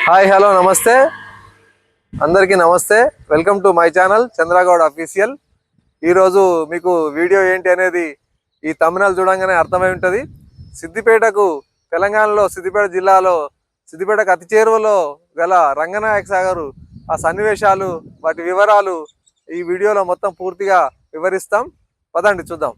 Hi hello నమస్తే అందరికీ నమస్తే. Welcome to my channel Chandragoud official. ఈరోజు మీకు వీడియో ఏంటి అనేది ఈ తమిళనాడు చూడంగానే అర్థమై ఉంటుంది. సిద్దిపేటకు తెలంగాణలో సిద్దిపేట జిల్లాలో సిద్దిపేటకు అతి చేరువలో గల రంగనాయక సాగర్ ఆ సన్నివేశాలు వాటి వివరాలు ఈ వీడియోలో మొత్తం పూర్తిగా వివరిస్తాం. పదండి చూద్దాం.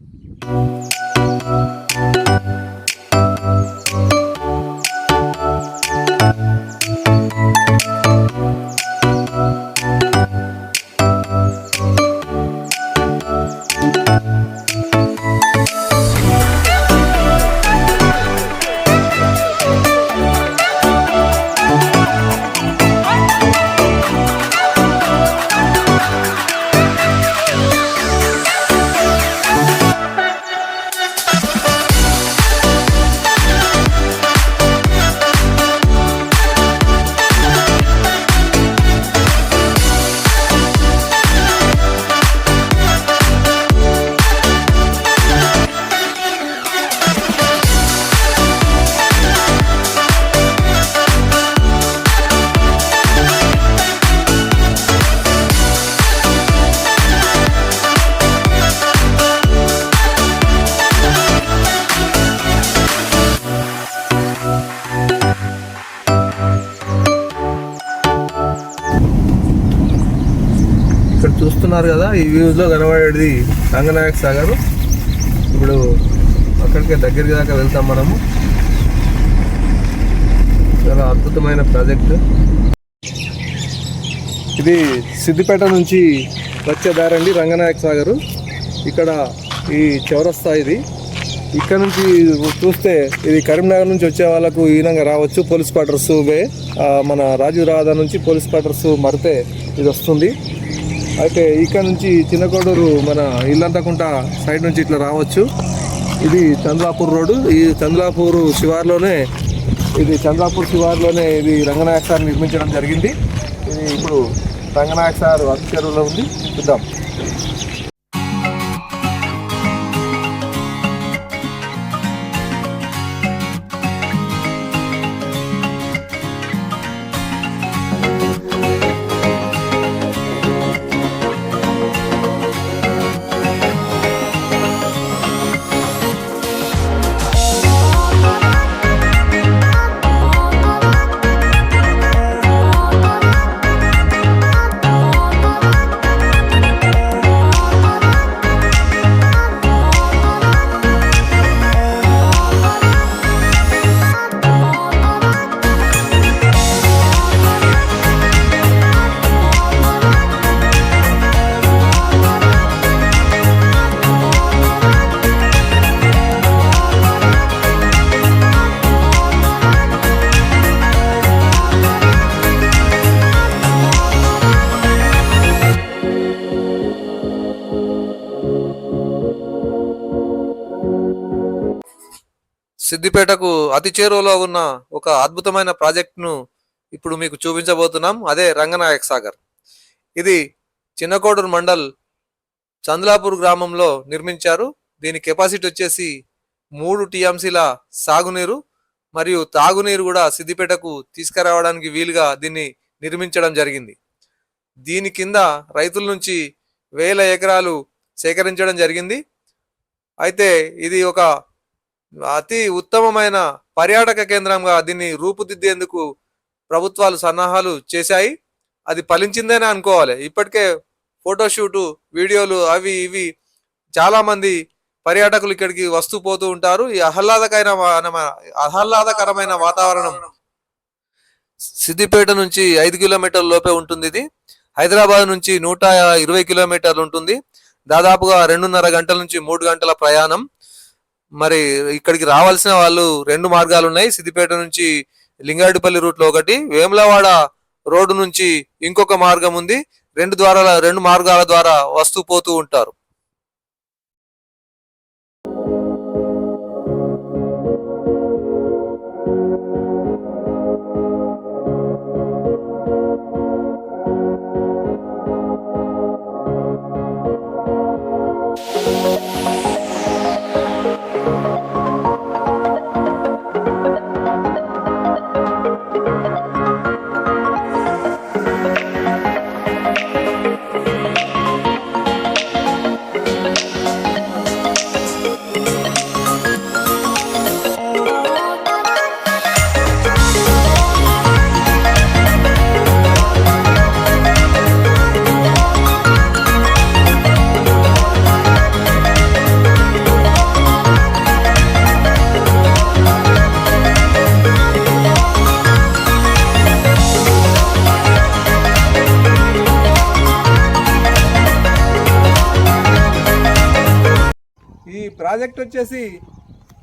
ఇక్కడ చూస్తున్నారు కదా, ఈ వ్యూస్లో కనబడేది రంగనాయక సాగర్. ఇప్పుడు అక్కడికి దగ్గరికి దాకా వెళ్తాం మనము. చాలా అద్భుతమైన ప్రాజెక్ట్ ఇది. సిద్దిపేట నుంచి వచ్చే దారండి రంగనాయక సాగర్. ఇక్కడ ఈ చౌరస్తా ఇది. ఇక్కడ నుంచి చూస్తే ఇది కరీంనగర్ నుంచి వచ్చే వాళ్ళకు ఈ విధంగా రావచ్చు. పోలీస్ క్వార్టర్స్ మన రాజీవ్ రహదారి నుంచి పోలీస్ క్వార్టర్స్ మరితే ఇది వస్తుంది. అయితే ఇక్కడ నుంచి చిన్నకోడూరు మన ఇల్లంతకుంట సైడ్ నుంచి ఇట్లా రావచ్చు. ఇది చంద్రాపూర్ రోడ్డు. ఈ చంద్రాపూర్ శివార్లోనే ఇది రంగనాయక సాగర్ నిర్మించడం జరిగింది. ఇది ఇప్పుడు రంగనాయక సాగర్ అతి చెరువులో ఉంది. చూద్దాం. సిద్దిపేటకు అతి చేరువలో ఉన్న ఒక అద్భుతమైన ప్రాజెక్టును ఇప్పుడు మీకు చూపించబోతున్నాం. అదే రంగనాయక సాగర్. ఇది చిన్నకోడూరు మండల్ చంద్లాపూర్ గ్రామంలో నిర్మించారు. దీని కెపాసిటీ వచ్చేసి 3 టీఎంసీల సాగునీరు మరియు తాగునీరు కూడా సిద్దిపేటకు తీసుకురావడానికి వీలుగా దీన్ని నిర్మించడం జరిగింది. దీని కింద రైతుల నుంచి 1000 ఎకరాలు సేకరించడం జరిగింది. అయితే ఇది ఒక అతి ఉత్తమమైన పర్యాటక కేంద్రంగా దీన్ని రూపుదిద్దేందుకు ప్రభుత్వాలు సన్నాహాలు చేశాయి. అది ఫలించిందేనే అనుకోవాలి. ఇప్పటికే ఫోటోషూటు వీడియోలు అవి ఇవి చాలా మంది పర్యాటకులు ఇక్కడికి వస్తూ పోతూ ఉంటారు. ఈ ఆహ్లాదకరమైన వాతావరణం సిద్దిపేట నుంచి 5 కిలోమీటర్ల లోపే ఉంటుంది. ఇది హైదరాబాద్ నుంచి 120 కిలోమీటర్లు ఉంటుంది. దాదాపుగా 2.5 గంటల నుంచి 3 గంటల ప్రయాణం. మరి ఇక్కడికి రావాల్సిన వాళ్ళు 2 మార్గాలు ఉన్నాయి. సిద్దిపేట నుంచి లింగారెడ్డిపల్లి రూట్లో ఒకటి, వేములవాడ రోడ్డు నుంచి ఇంకొక మార్గం ఉంది. 2 మార్గాల ద్వారా వస్తూ పోతూ ఉంటారు. ప్రాజెక్ట్ వచ్చేసి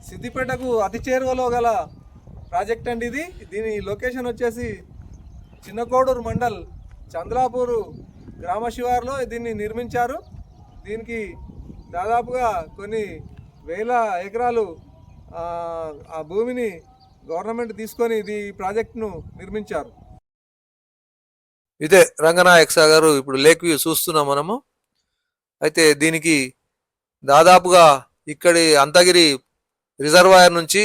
సిద్దిపేటకు అతి చేరువలో గల ప్రాజెక్ట్ అండి ఇది. దీని లొకేషన్ వచ్చేసి చిన్నకోడూరు మండల్ చంద్రాపూరు గ్రామ శివారులో దీన్ని నిర్మించారు. దీనికి దాదాపుగా కొన్ని వేల ఎకరాలు ఆ భూమిని గవర్నమెంట్ తీసుకొని ఈ ప్రాజెక్టును నిర్మించారు. ఇదే రంగనాయక సాగర్ ఇప్పుడు లేక్ వ్యూ చూస్తున్నాం మనము. అయితే దీనికి దాదాపుగా ఇక్కడి అంతగిరి రిజర్వాయర్ నుంచి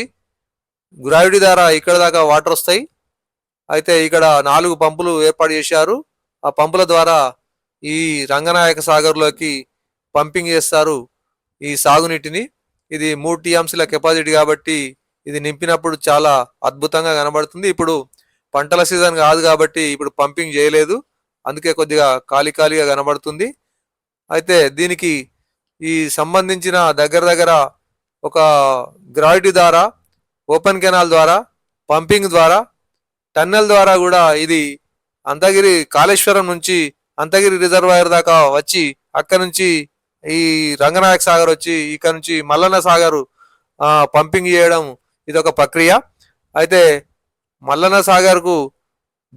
గ్రావిటీ ద్వారా ఇక్కడ దాకా వాటర్ వస్తాయి. అయితే ఇక్కడ 4 పంపులు ఏర్పాటు చేశారు. ఆ పంపుల ద్వారా ఈ రంగనాయక సాగర్లోకి పంపింగ్ చేస్తారు ఈ సాగునీటిని. ఇది 3 టీఎంసీల కెపాసిటీ కాబట్టి ఇది నింపినప్పుడు చాలా అద్భుతంగా కనబడుతుంది. ఇప్పుడు పంటల సీజన్ కాదు కాబట్టి ఇప్పుడు పంపింగ్ చేయలేదు, అందుకే కొద్దిగా ఖాళీగా కనబడుతుంది. అయితే దీనికి ఈ సంబంధించిన దగ్గర ఒక గ్రావిటీ ద్వారా, ఓపెన్ కెనాల్ ద్వారా, పంపింగ్ ద్వారా, టన్నెల్ ద్వారా కూడా ఇది అంతగిరి కాళేశ్వరం నుంచి అంతగిరి రిజర్వాయర్ దాకా వచ్చి అక్కడ నుంచి ఈ రంగనాయక సాగర్ వచ్చి ఇక్కడ నుంచి మల్లన్న సాగర్ పంపింగ్ చేయడం ఇది ఒక ప్రక్రియ. అయితే మల్లన్న సాగర్కు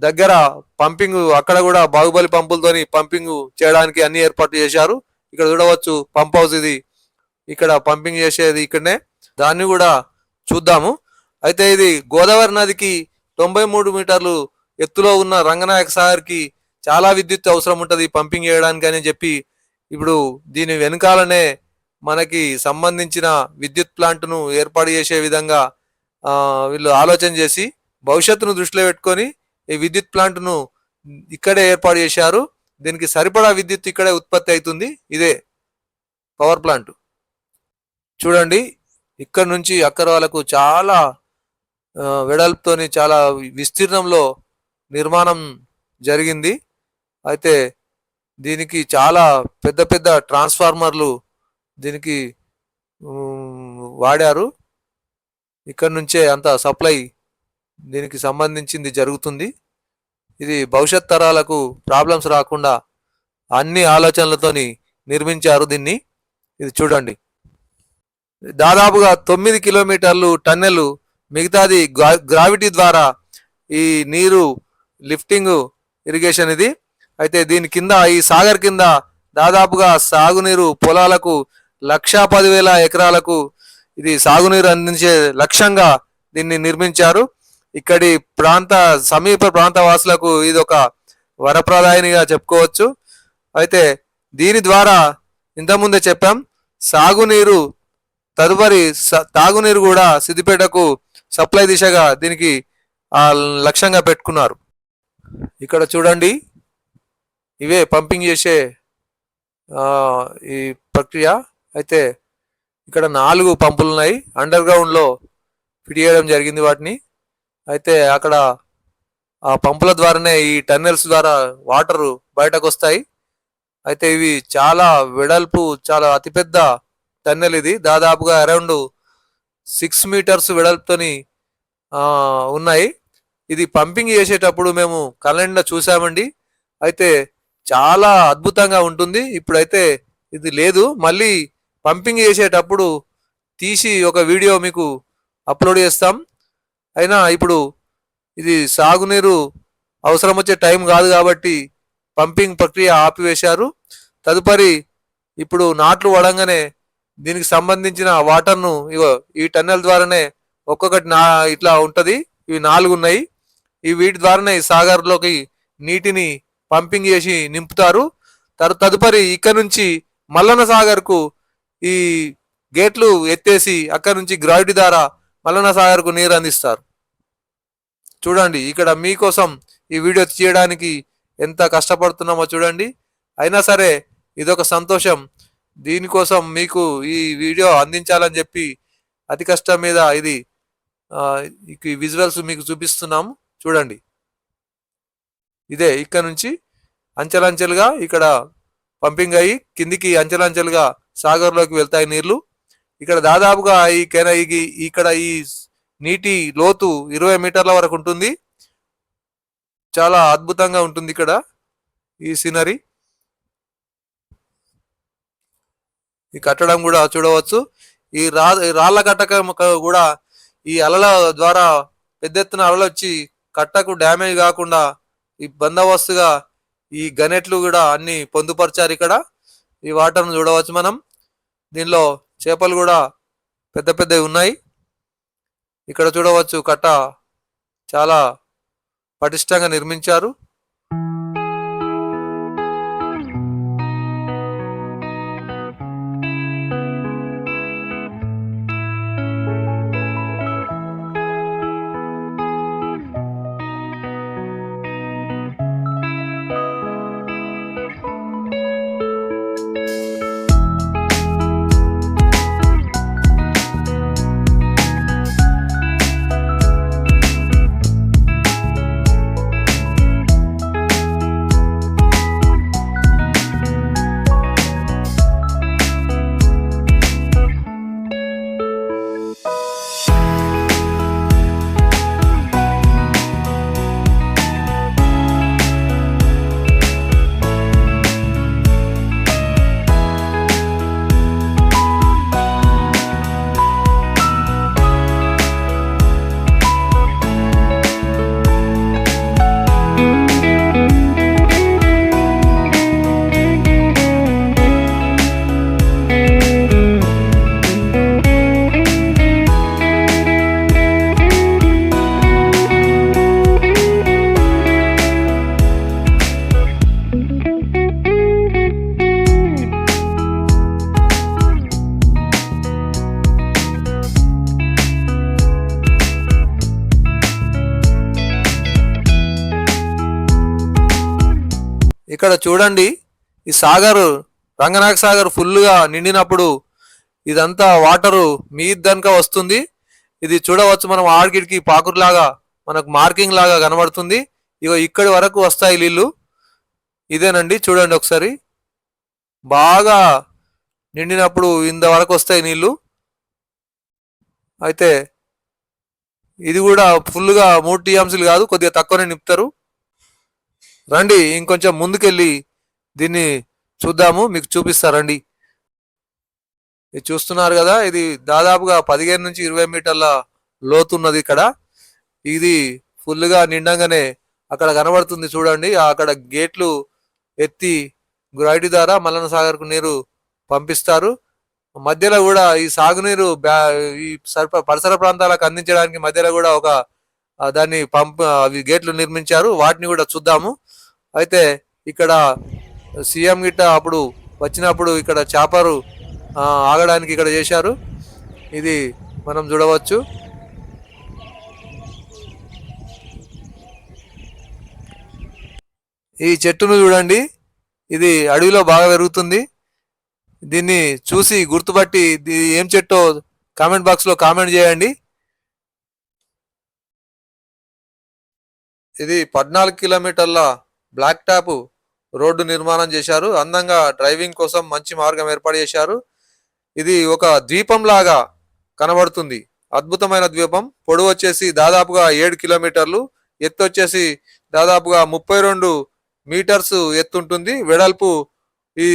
దగ్గర పంపింగ్ అక్కడ కూడా బాహుబలి పంపులతోని పంపింగ్ చేయడానికి అన్ని ఏర్పాట్లు చేశారు. ఇక్కడ చూడవచ్చు పంప్ హౌస్ ఇది, ఇక్కడ పంపింగ్ చేసేది ఇక్కడనే, దాన్ని కూడా చూద్దాము. అయితే ఇది గోదావరి నదికి 93 మీటర్లు ఎత్తులో ఉన్న రంగనాయక సాగర్కి చాలా విద్యుత్ అవసరం ఉంటుంది పంపింగ్ చేయడానికి అని చెప్పి ఇప్పుడు దీని వెనకాలనే మనకి సంబంధించిన విద్యుత్ ప్లాంట్ను ఏర్పాటు చేసే విధంగా వీళ్ళు ఆలోచన చేసి భవిష్యత్తును దృష్టిలో పెట్టుకొని ఈ విద్యుత్ ప్లాంట్ను ఇక్కడే ఏర్పాటు చేశారు. దీనికి సరిపడా విద్యుత్ ఇక్కడే ఉత్పత్తి అవుతుంది. ఇదే పవర్ ప్లాంట్. చూడండి, ఇక్కడ నుంచి అక్కడి వరకు చాలా వెడల్పుతోని చాలా విస్తీర్ణంలో నిర్మాణం జరిగింది. అయితే దీనికి చాలా పెద్ద ట్రాన్స్ఫార్మర్లు దీనికి వాడారు. ఇక్కడ నుంచే అంత సప్లై దీనికి సంబంధించింది జరుగుతుంది. ఇది భవిష్యత్ తరాలకు ప్రాబ్లమ్స్ రాకుండా అన్ని ఆలోచనలతోని నిర్మించారు దీన్ని. ఇది చూడండి, దాదాపుగా 9 కిలోమీటర్లు టన్నెల్, మిగతాది గ్రావిటీ ద్వారా ఈ నీరు లిఫ్టింగ్ ఇరిగేషన్ ఇది. అయితే దీని కింద ఈ సాగర్ కింద దాదాపుగా సాగునీరు పొలాలకు 1,10,000 ఎకరాలకు ఇది సాగునీరు అందించే లక్ష్యంగా దీన్ని నిర్మించారు. ఇక్కడి సమీప ప్రాంత వాసులకు ఇది ఒక వరప్రదాయనిగా చెప్పుకోవచ్చు. అయితే దీని ద్వారా ఇంతకుముందే చెప్పాం, సాగునీరు తదుపరి తాగునీరు కూడా సిద్దిపేటకు సప్లై దిశగా దీనికి లక్ష్యంగా పెట్టుకున్నారు. ఇక్కడ చూడండి, ఇవే పంపింగ్ చేసే ఈ ప్రక్రియ. అయితే ఇక్కడ 4 పంపులు ఉన్నాయి, అండర్ గ్రౌండ్లో ఫిట్ చేయడం జరిగింది వాటిని. అయితే అక్కడ ఆ పంపుల ద్వారానే ఈ టన్నెల్స్ ద్వారా వాటర్ బయటకు వస్తాయి. అయితే ఇవి చాలా వెడల్పు, చాలా అతిపెద్ద టన్నెల్ ఇది. దాదాపుగా అరౌండ్ 6 మీటర్స్ వెడల్పుతోని ఉన్నాయి. ఇది పంపింగ్ చేసేటప్పుడు మేము కళ్ళనిండా చూసామండి. అయితే చాలా అద్భుతంగా ఉంటుంది. ఇప్పుడైతే ఇది లేదు, మళ్ళీ పంపింగ్ చేసేటప్పుడు తీసి ఒక వీడియో మీకు అప్లోడ్ చేస్తాం. అయినా ఇప్పుడు ఇది సాగునీరు అవసరం వచ్చే టైం కాదు కాబట్టి పంపింగ్ ప్రక్రియ ఆపివేశారు. తదుపరి ఇప్పుడు నాట్లు పడంగానే దీనికి సంబంధించిన వాటర్ను ఈ టన్నెల్ ద్వారానే ఒక్కొక్కటి ఇట్లా ఉంటుంది. ఇవి 4 ఉన్నాయి. వీటి ద్వారానే సాగర్లోకి నీటిని పంపింగ్ చేసి నింపుతారు. తదుపరి ఇక్కడ నుంచి మల్లన్న సాగర్కు ఈ గేట్లు ఎత్తేసి అక్కడ నుంచి గ్రావిటీ ద్వారా మల్లన్న సాగర్కు నీరు అందిస్తారు. చూడండి, ఇక్కడ మీకోసం ఈ వీడియో తీయడానికి ఎంత కష్టపడుతున్నామో చూడండి. అయినా సరే ఇదొక సంతోషం. దీనికోసం మీకు ఈ వీడియో అందించాలని చెప్పి అతి కష్టం మీద ఇది విజువల్స్ మీకు చూపిస్తున్నాము. చూడండి, ఇదే ఇక్కడ నుంచి అంచెలంచెలుగా ఇక్కడ పంపింగ్ అయ్యి కిందికి అంచెలంచెలుగా సాగర్లోకి వెళ్తాయి నీళ్లు. ఇక్కడ దాదాపుగా ఇక్కడ ఈ నీటి లోతు 20 మీటర్ల వరకు ఉంటుంది. చాలా అద్భుతంగా ఉంటుంది ఇక్కడ ఈ సీనరీ. ఈ కట్టడం కూడా చూడవచ్చు. ఈ రాళ్ల కట్టక కూడా ఈ అలల ద్వారా పెద్ద ఎత్తున అలలు వచ్చి కట్టకు డ్యామేజ్ కాకుండా ఈ బందోబస్తుగా ఈ గనెట్లు కూడా అన్ని పొందుపరిచారు. ఇక్కడ ఈ వాటర్ను చూడవచ్చు మనం. దీనిలో చేపలు కూడా పెద్ద పెద్దవి ఉన్నాయి. ఇక్కడ చూడవచ్చు కట్ట చాలా పటిష్టంగా నిర్మించారు. ఇక్కడ చూడండి, ఈ సాగర్ రంగనాయక సాగర్ ఫుల్గా నిండినప్పుడు ఇదంతా వాటరు మీదనక వస్తుంది. ఇది చూడవచ్చు మనం, ఆడికి పాకురులాగా మనకు మార్కింగ్ లాగా కనబడుతుంది. ఇగో ఇక్కడి వరకు వస్తాయి నీళ్ళు. ఇదేనండి, చూడండి ఒకసారి. బాగా నిండినప్పుడు ఇంత వరకు వస్తాయి నీళ్ళు. అయితే ఇది కూడా ఫుల్గా 3 టీఎంసీలు కాదు, కొద్దిగా తక్కువనే నింపుతారు. రండి ఇంకొంచెం ముందుకెళ్ళి దీన్ని చూద్దాము, మీకు చూపిస్తారండి. ఇది చూస్తున్నారు కదా, ఇది దాదాపుగా 15 నుంచి 20 మీటర్ల లోతున్నది. ఇక్కడ ఇది ఫుల్గా నిండంగానే అక్కడ కనబడుతుంది చూడండి. అక్కడ గేట్లు ఎత్తి గ్రైడ్ ద్వారా మల్లన్న సాగర్కు నీరు పంపిస్తారు. మధ్యలో కూడా ఈ సాగునీరు ఈ పరిసర ప్రాంతాలకు అందించడానికి మధ్యలో కూడా ఒక దాన్ని అవి గేట్లు నిర్మించారు. వాటిని కూడా చూద్దాము. అయితే ఇక్కడ సీఎం గిట్ట అప్పుడు వచ్చినప్పుడు ఇక్కడ చేపలు ఆగడానికి ఇక్కడ చేశారు. ఇది మనం చూడవచ్చు. ఈ చెట్టును చూడండి, ఇది అడవిలో బాగా పెరుగుతుంది. దీన్ని చూసి గుర్తుపట్టి ఏం చెట్టో కామెంట్ బాక్స్లో కామెంట్ చేయండి. ఇది 14 కిలోమీటర్ల బ్లాక్ టాప్ రోడ్డు నిర్మాణం చేశారు. అందంగా డ్రైవింగ్ కోసం మంచి మార్గం ఏర్పాటు చేశారు. ఇది ఒక ద్వీపం లాగా కనబడుతుంది. అద్భుతమైన ద్వీపం. పొడవు వచ్చేసి దాదాపుగా 7 కిలోమీటర్లు, ఎత్తు వచ్చేసి దాదాపుగా 32 మీటర్స్ ఎత్తుంటుంది. వెడల్పు ఈ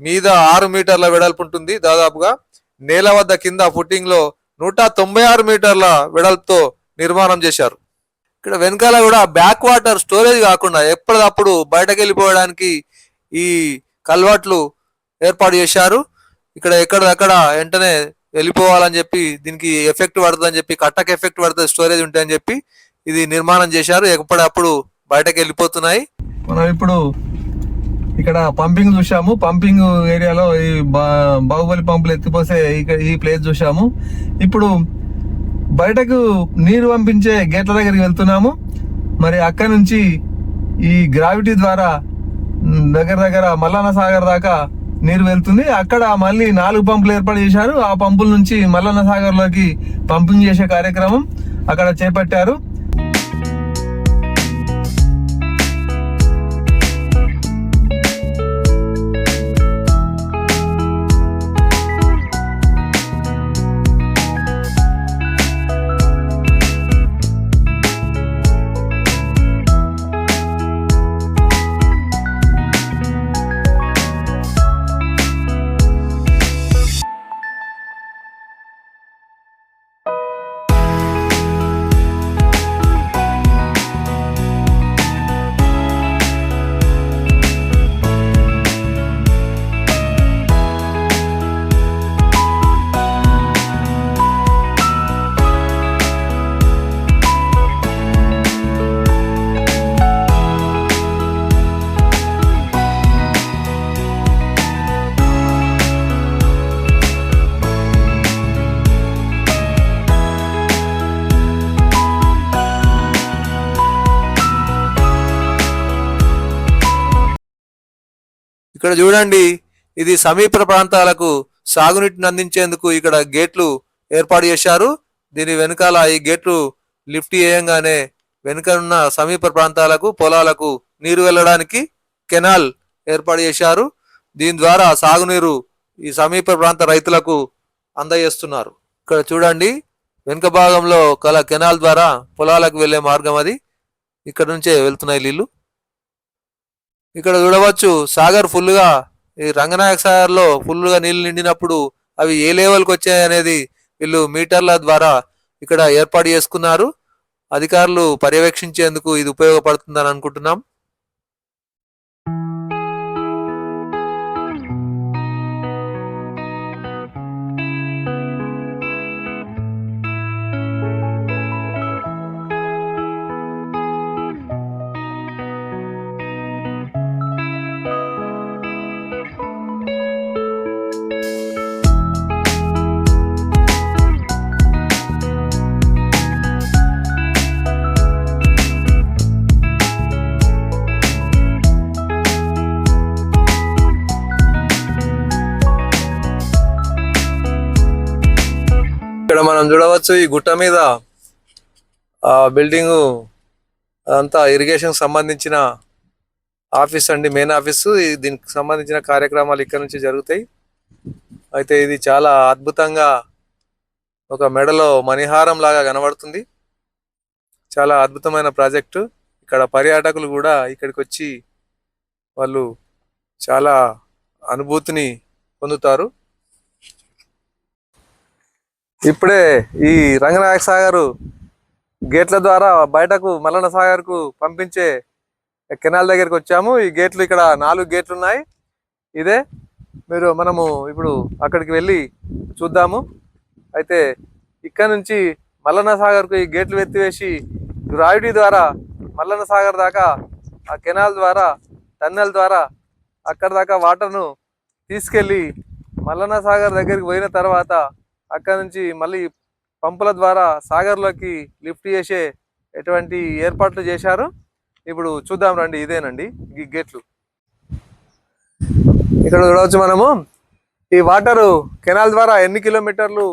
మీద 6 మీటర్ల వెడల్పు ఉంటుంది. దాదాపుగా నేల వద్ద కింద ఫుట్టింగ్ లో 196 మీటర్ల వెడల్పుతో నిర్మాణం చేశారు. ఇక్కడ వెనకాల కూడా బ్యాక్ వాటర్ స్టోరేజ్ కాకుండా ఎప్పటికప్పుడు బయటకు వెళ్ళిపోవడానికి ఈ కల్వర్ట్లు ఏర్పాటు చేశారు. ఇక్కడ ఎక్కడక్కడ వెంటనే వెళ్ళిపోవాలని చెప్పి, దీనికి ఎఫెక్ట్ పడుతుందని చెప్పి, కట్టకు ఎఫెక్ట్ పడుతుంది, స్టోరేజ్ ఉంటాయని చెప్పి ఇది నిర్మాణం చేశారు. ఎప్పటికప్పుడు బయటకు వెళ్ళిపోతున్నాయి. మనం ఇప్పుడు ఇక్కడ పంపింగ్ చూసాము. పంపింగ్ ఏరియాలో ఈ బాహుబలి పంపులు ఎత్తిపోసే ఈ ప్లేస్ చూసాము. ఇప్పుడు బయటకు నీరు పంపించే గేట్ల దగ్గరికి వెళ్తున్నాము. మరి అక్కడి నుంచి ఈ గ్రావిటీ ద్వారా దగ్గర మల్లన్న సాగర్ దాకా నీరు వెళ్తుంది. అక్కడ మళ్ళీ 4 పంపులు ఏర్పాటు చేశారు. ఆ పంపుల నుంచి మల్లన్న సాగర్ లోకి పంపింగ్ చేసే కార్యక్రమం అక్కడ చేపట్టారు. ఇక్కడ చూడండి, ఇది సమీప ప్రాంతాలకు సాగునీటిని అందించేందుకు ఇక్కడ గేట్లు ఏర్పాటు చేశారు. దీని వెనకాల ఈ గేట్లు లిఫ్ట్ చేయంగానే వెనుక ఉన్న సమీప ప్రాంతాలకు పొలాలకు నీరు వెళ్ళడానికి కెనాల్ ఏర్పాటు చేశారు. దీని ద్వారా సాగునీరు ఈ సమీప ప్రాంత రైతులకు అందజేస్తున్నారు. ఇక్కడ చూడండి, వెనుక భాగంలో కల కెనాల్ ద్వారా పొలాలకు వెళ్లే మార్గం అది. ఇక్కడ నుంచే వెళ్తున్నాయి నీళ్లు. ఇక్కడ చూడవచ్చు, సాగర్ ఫుల్గా, ఈ రంగనాయక సాగర్లో ఫుల్గా నీళ్లు నిండినప్పుడు అవి ఏ లెవెల్కి వచ్చాయి అనేది వీళ్ళు మీటర్ల ద్వారా ఇక్కడ ఏర్పాటు చేసుకున్నారు. అధికారులు పర్యవేక్షించేందుకు ఇది ఉపయోగపడుతుందని అనుకుంటున్నాం. ఇక్కడ మనం చూడవచ్చు, ఈ గుట్ట మీద బిల్డింగ్ అంతా ఇరిగేషన్ సంబంధించిన ఆఫీస్ అండి, మెయిన్ ఆఫీసు. దీనికి సంబంధించిన కార్యక్రమాలు ఇక్కడ నుంచి జరుగుతాయి. అయితే ఇది చాలా అద్భుతంగా ఒక మెడలో మణిహారం లాగా కనబడుతుంది. చాలా అద్భుతమైన ప్రాజెక్టు. ఇక్కడ పర్యాటకులు కూడా ఇక్కడికి వచ్చి వాళ్ళు చాలా అనుభూతిని పొందుతారు. ఇప్పుడే ఈ రంగనాయక సాగర్ గేట్ల ద్వారా బయటకు మల్లన్న సాగర్ కు పంపించే కెనాల్ దగ్గరికి వచ్చాము. ఈ గేట్లు ఇక్కడ 4 గేట్లు ఉన్నాయి. ఇదే మనము ఇప్పుడు అక్కడికి వెళ్ళి చూద్దాము. అయితే ఇక్కడ నుంచి మల్లన్న సాగర్ కు ఈ గేట్లు ఎత్తివేసి గ్రావిటీ ద్వారా మల్లన్న సాగర్ దాకా ఆ కెనాల్ ద్వారా టన్నెల్ ద్వారా అక్కడ దాకా వాటర్ను తీసుకెళ్ళి మల్లన్న సాగర్ దగ్గరికి పోయిన తర్వాత అక్కడ నుంచి మళ్ళీ పంపుల ద్వారా సాగర్లోకి లిఫ్ట్ చేసే ఎటువంటి ఏర్పాట్లు చేశారు. ఇప్పుడు చూద్దాం రండి. ఇదేనండి ఈ గేట్లు. ఇక్కడ చూడవచ్చు మనము, ఈ వాటరు కెనాల్ ద్వారా ఎన్ని కిలోమీటర్లు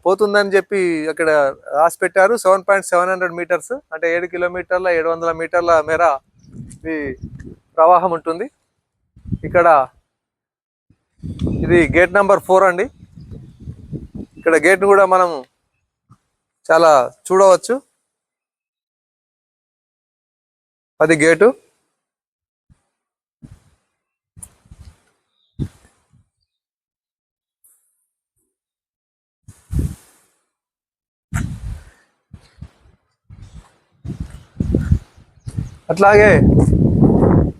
పోతుందని చెప్పి అక్కడ రాసి పెట్టారు. 7.700 మీటర్స్, అంటే 7 కిలోమీటర్ల 700 మీటర్ల మేర ఈ ప్రవాహం ఉంటుంది. ఇక్కడ ఇది గేట్ నెంబర్ 4 అండి. ఇక్కడ గేట్ కూడా మనం చాలా చూడవచ్చు. అది గేటు. అట్లాగే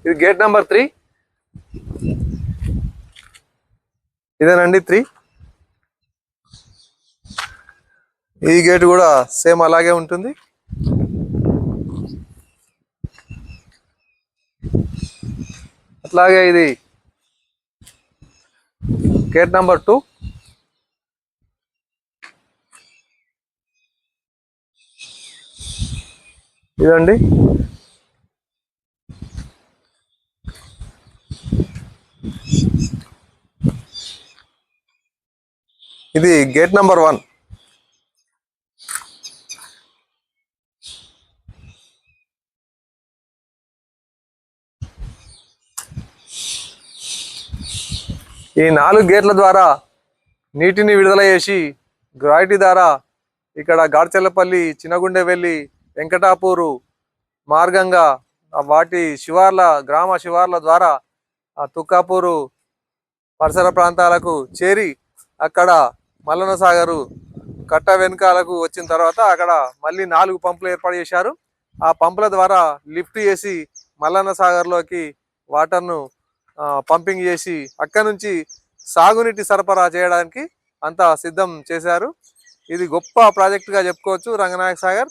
ఇది గేట్ నెంబర్ 3. ఇదేనండి 3. ఈ గేట్ కూడా సేమ్ అలాగే ఉంటుంది. అట్లాగే ఇది గేట్ నెంబర్ 2. ఇదండి. ఇది గేట్ నెంబర్ 1. ఈ 4 గేట్ల ద్వారా నీటిని విడుదల చేసి గ్రావిటీ ద్వారా ఇక్కడ గాడ్చెల్లపల్లి, చినగుండెవెల్లి, వెంకటాపూరు మార్గంగా వాటి గ్రామ శివార్ల ద్వారా తుక్కాపూరు పరిసర ప్రాంతాలకు చేరి అక్కడ మల్లన్న సాగరు కట్ట వెనుకాలకు వచ్చిన తర్వాత అక్కడ మళ్ళీ 4 పంపులు ఏర్పాటు చేశారు. ఆ పంపుల ద్వారా లిఫ్ట్ చేసి మల్లన్న సాగర్లోకి వాటర్ను పంపింగ్ చేసి అక్కడ నుంచి సాగునీటి సరఫరా చేయడానికి అంతా సిద్ధం చేశారు. ఇది గొప్ప ప్రాజెక్టుగా చెప్పుకోవచ్చు రంగనాయక సాగర్.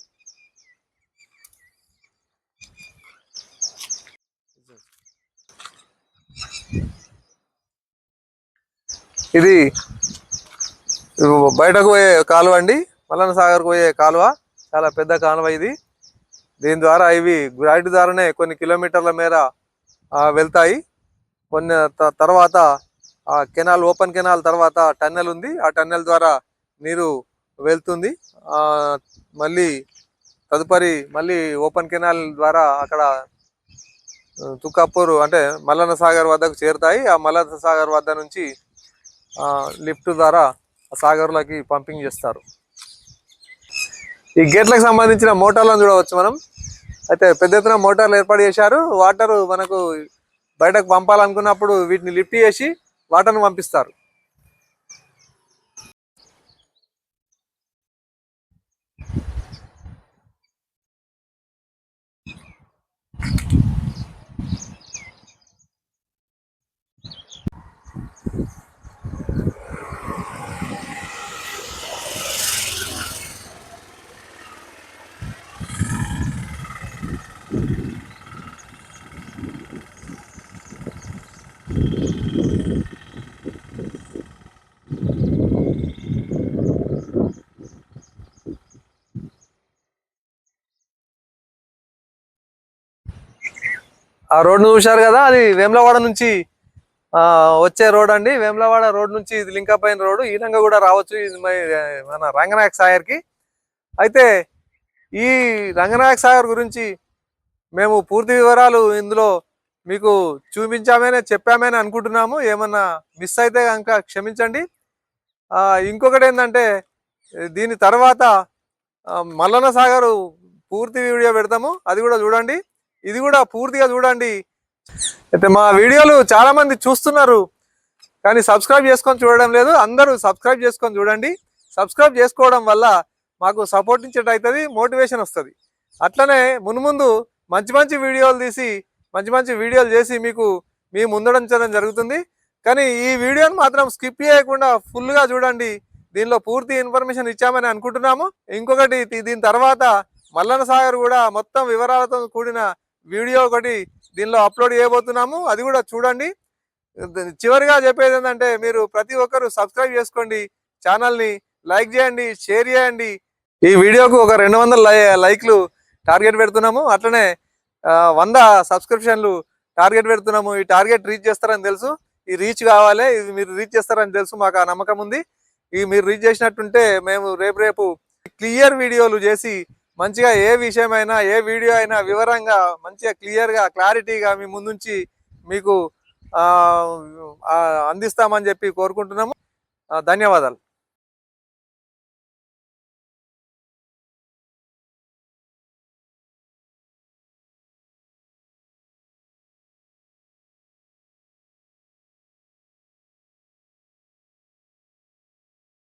ఇది బయటకు పోయే కాలువ అండి, మల్లన్న సాగర్కు పోయే కాలువ. చాలా పెద్ద కాలువ ఇది. దీని ద్వారా ఇవి గ్రావిటీ ద్వారానే కొన్ని కిలోమీటర్ల మేర వెళ్తాయి. కొన్ని తర్వాత ఆ కెనాల్, ఓపెన్ కెనాల్ తర్వాత టన్నెల్ ఉంది. ఆ టన్నెల్ ద్వారా నీరు వెళ్తుంది. మళ్ళీ తదుపరి మళ్ళీ ఓపెన్ కెనాల్ ద్వారా అక్కడ తుకాపూర్ అంటే మల్లన్న సాగర్ వద్దకు చేరుతాయి. ఆ మల్లన్న సాగర్ వద్ద నుంచి లిఫ్ట్ ద్వారా సాగర్లోకి పంపింగ్ చేస్తారు. ఈ గేట్లకు సంబంధించిన మోటార్లను చూడవచ్చు మనం. అయితే పెద్ద ఎత్తున మోటార్లు ఏర్పాటు చేశారు. వాటర్ మనకు బయటకు పంపాలనుకున్నప్పుడు వీటిని లిఫ్ట్ చేసి వాటర్ను పంపిస్తారు. ఆ రోడ్ను చూశారు కదా, అది వేములవాడ నుంచి వచ్చే రోడ్ అండి. వేములవాడ రోడ్ నుంచి ఇది లింకప్ అయిన రోడ్డు. ఈ విధంగా కూడా రావచ్చు ఇది మన రంగనాయక సాగర్కి. అయితే ఈ రంగనాయక సాగర్ గురించి మేము పూర్తి వివరాలు ఇందులో మీకు చూపించామని చెప్పామని అనుకుంటున్నాము. ఏమన్నా మిస్ అయితే కనుక క్షమించండి. ఇంకొకటి ఏంటంటే దీని తర్వాత మల్లన్న సాగర్ పూర్తి వీడియో పెడతాము, అది కూడా చూడండి. ఇది కూడా పూర్తిగా చూడండి. అయితే మా వీడియోలు చాలా మంది చూస్తున్నారు కానీ సబ్స్క్రైబ్ చేసుకొని చూడడం లేదు. అందరూ సబ్స్క్రైబ్ చేసుకొని చూడండి. సబ్స్క్రైబ్ చేసుకోవడం వల్ల మాకు సపోర్ట్ ఇచ్చేట అవుతుంది, మోటివేషన్ వస్తుంది. అట్లనే మున్ముందు మంచి మంచి వీడియోలు తీసి మంచి మంచి వీడియోలు చేసి మీకు మీ ముందుంచడం జరుగుతుంది. కానీ ఈ వీడియోని మాత్రం స్కిప్ చేయకుండా ఫుల్గా చూడండి. దీనిలో పూర్తి ఇన్ఫర్మేషన్ ఇచ్చామని అనుకుంటున్నాము. ఇంకొకటి, దీని తర్వాత మల్లన్న సాగర్ కూడా మొత్తం వివరాలతో కూడిన వీడియో ఒకటి దీనిలో అప్లోడ్ చేయబోతున్నాము, అది కూడా చూడండి. చివరిగా చెప్పేది ఏంటంటే మీరు ప్రతి ఒక్కరు సబ్స్క్రైబ్ చేసుకోండి, ఛానల్ని లైక్ చేయండి, షేర్ చేయండి. ఈ వీడియోకు ఒక 200 లైక్లు టార్గెట్ పెడుతున్నాము. అట్లనే 100 సబ్స్క్రిప్షన్లు టార్గెట్ పెడుతున్నాము. ఈ టార్గెట్ రీచ్ చేస్తారని తెలుసు, ఈ రీచ్ కావాలి, ఇది మీరు రీచ్ చేస్తారని తెలుసు, మాకు ఆ నమ్మకం ఉంది. ఈ మీరు రీచ్ చేసినట్టుంటే మేము రేపు క్లియర్ వీడియోలు చేసి మంచిగా ఏ విషయమైనా ఏ వీడియో అయినా వివరంగా మంచిగా క్లియర్గా క్లారిటీగా మీ ముందుంచి మీకు అందిస్తామని చెప్పి కోరుకుంటున్నాము. ధన్యవాదాలు.